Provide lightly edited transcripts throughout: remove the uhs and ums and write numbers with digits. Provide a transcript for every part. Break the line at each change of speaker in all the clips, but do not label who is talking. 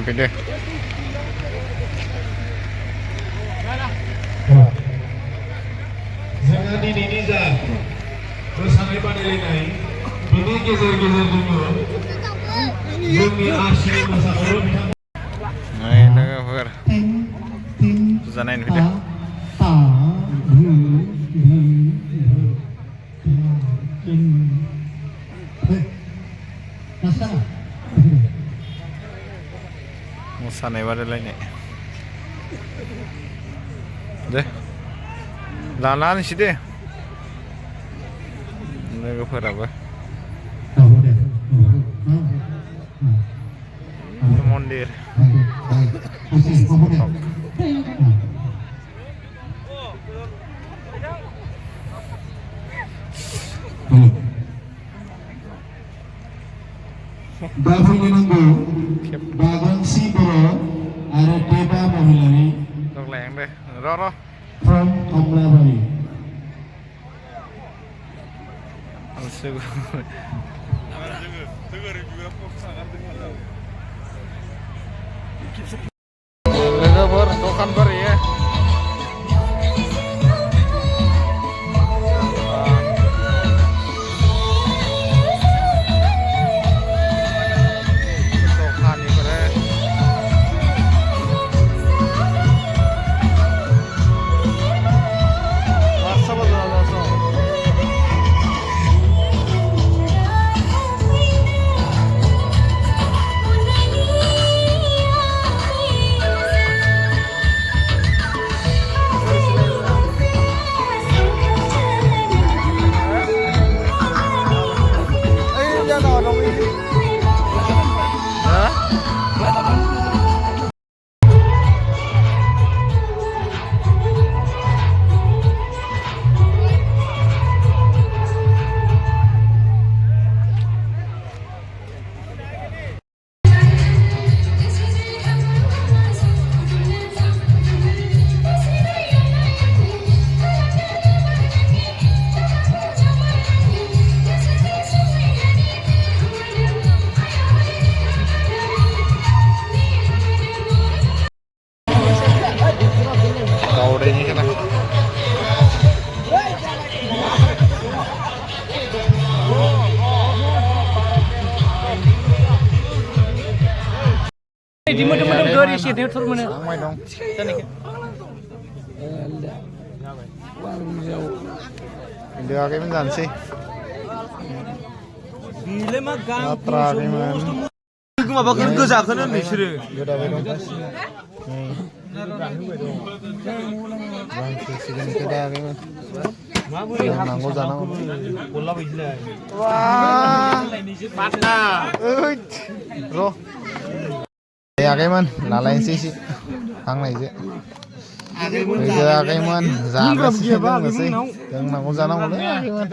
ไปเด้อ
Jangan Niniza bersama Panelina ini geser-geser dulu demi asli masa lalu.
Nah, ini apa? Susah naik video. Musa naik pada lainnya. Deh. Lalan sih deh. Ini apa? Mondir.
Dapat menunggu bagian Siboro ada Deba Mohilani
Rok leng deh. Roro.
from Amlabari.
Langsung. Lega bor, tokan bor ya. Tokan ini keren. Masa betul langsung. Kau deh ini kan.
Di mana dari sini tur mana?
Ramai dong. Hindi ako minsan sih.
Bila magang.
Natraki man.
Kung mabakit ko sa akin na sure.
Gada ba dong? Bang sige ni kada kay man. Nanggo sana ko. Wah.
Patna.
Uy. Bro. Ya kay man, lalain sisi. Hang na ije. Kaya kay man, zama sih masih. Yang nanggo sana ko ya kay man.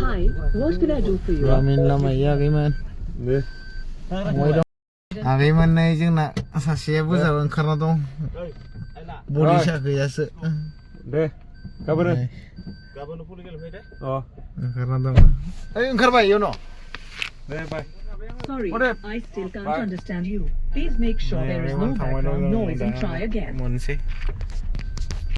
Hi, what can I do for you?
Ramin lamay ya kay man. Be. Moy dong. Kay man na ije na sa siya bu sa karena dong. Body siya kaya sa.
Deh, kabar deh. Kabar nu pulang lagi deh. Oh,
Karena dong. Ay, ang karbay yun no.
deh, bye.
Sorry, I still can't understand you. Please make sure there is no background noise and try again.
Mun sih.